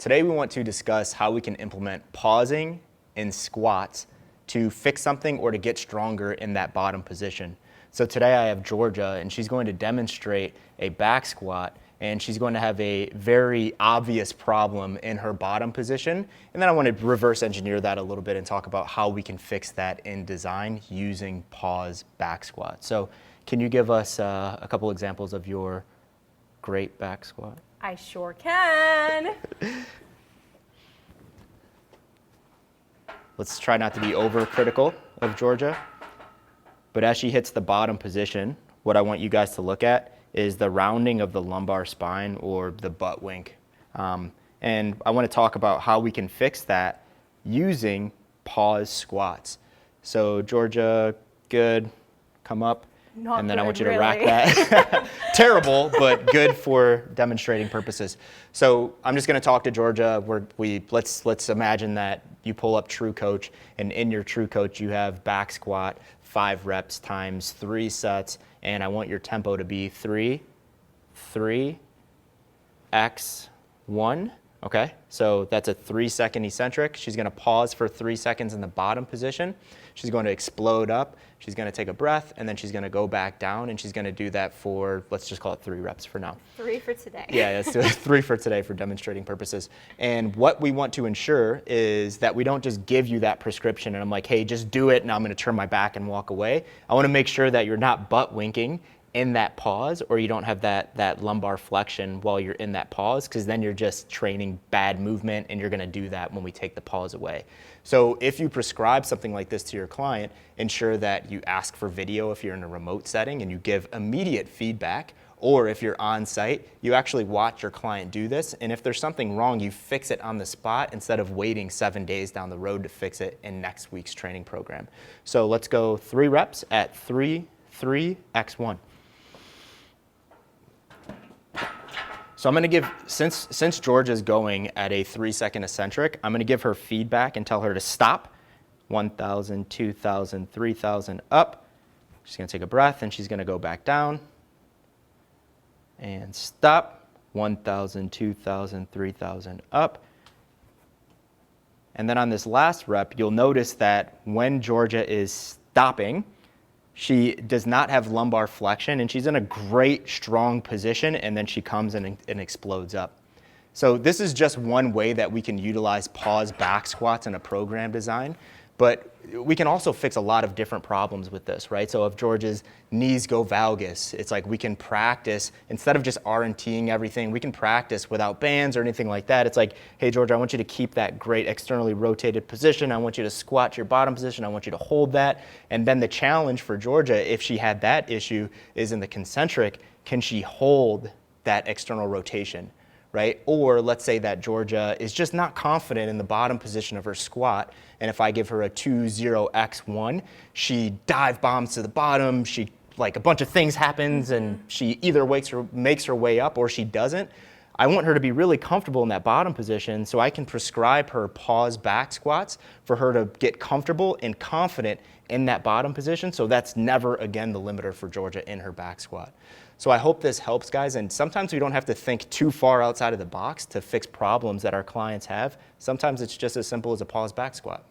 Today we want to discuss how we can implement pausing in squats to fix something or to get stronger in that bottom position. So today I have Georgia, and she's going to demonstrate a back squat, and she's going to have a very obvious problem in her bottom position. And then I want to reverse engineer that a little bit and talk about how we can fix that in design using pause back squat. So can you give us a couple examples of your great back squat? I sure can. Let's try not to be overcritical of Georgia. But as she hits the bottom position, what I want you guys to look at is the rounding of the lumbar spine or the butt wink. And I want to talk about how we can fix that using pause squats. So Georgia, good, come up. Not and then good, I want you to really. rack that. Terrible, but good for demonstrating purposes. So I'm just going to talk to Georgia. Let's imagine that you pull up True Coach, and in your True Coach you have back squat, 5 reps times 3 sets, and I want your tempo to be 3, 3, X, 1. Okay, so that's a 3-second eccentric. She's going to pause for 3 seconds in the bottom position. She's going to explode up. She's going to take a breath, and then she's going to go back down, and she's going to do that for, let's just call it 3 reps for now. 3 for today. Yeah, let's do 3 for today for demonstrating purposes. And what we want to ensure is that we don't just give you that prescription and I'm like, hey, just do it, and I'm going to turn my back and walk away. I want to make sure that you're not butt winking in that pause, or you don't have that lumbar flexion while you're in that pause, because then you're just training bad movement, and you're going to do that when we take the pause away. So if you prescribe something like this to your client, ensure that you ask for video if you're in a remote setting and you give immediate feedback, or if you're on site, you actually watch your client do this, and if there's something wrong, you fix it on the spot instead of waiting 7 days down the road to fix it in next week's training program. So let's go 3 reps at 3, 3, X1. So I'm going to give, since Georgia's going at a 3-second eccentric, I'm going to give her feedback and tell her to stop. 1,000, 2,000, 3,000, up. She's going to take a breath, and she's going to go back down. And stop. 1,000, 2,000, 3,000, up. And then on this last rep, you'll notice that when Georgia is stopping, she does not have lumbar flexion, and she's in a great, strong position, and then she comes in and explodes up. So this is just one way that we can utilize pause back squats in a program design, but we can also fix a lot of different problems with this, right? So if Georgia's knees go valgus, it's like we can practice, instead of just R&T'ing everything, we can practice without bands or anything like that. It's like, hey, Georgia, I want you to keep that great externally rotated position. I want you to squat your bottom position. I want you to hold that. And then the challenge for Georgia, if she had that issue, is in the concentric, can she hold that external rotation? Right? Or let's say that Georgia is just not confident in the bottom position of her squat, and if I give her a 2-0-X1, she dive bombs to the bottom, like a bunch of things happens, and she either makes her way up or she doesn't. I want her to be really comfortable in that bottom position, so I can prescribe her pause back squats for her to get comfortable and confident in that bottom position, so that's never again the limiter for Georgia in her back squat. So I hope this helps, guys, and sometimes we don't have to think too far outside of the box to fix problems that our clients have. Sometimes it's just as simple as a pause back squat.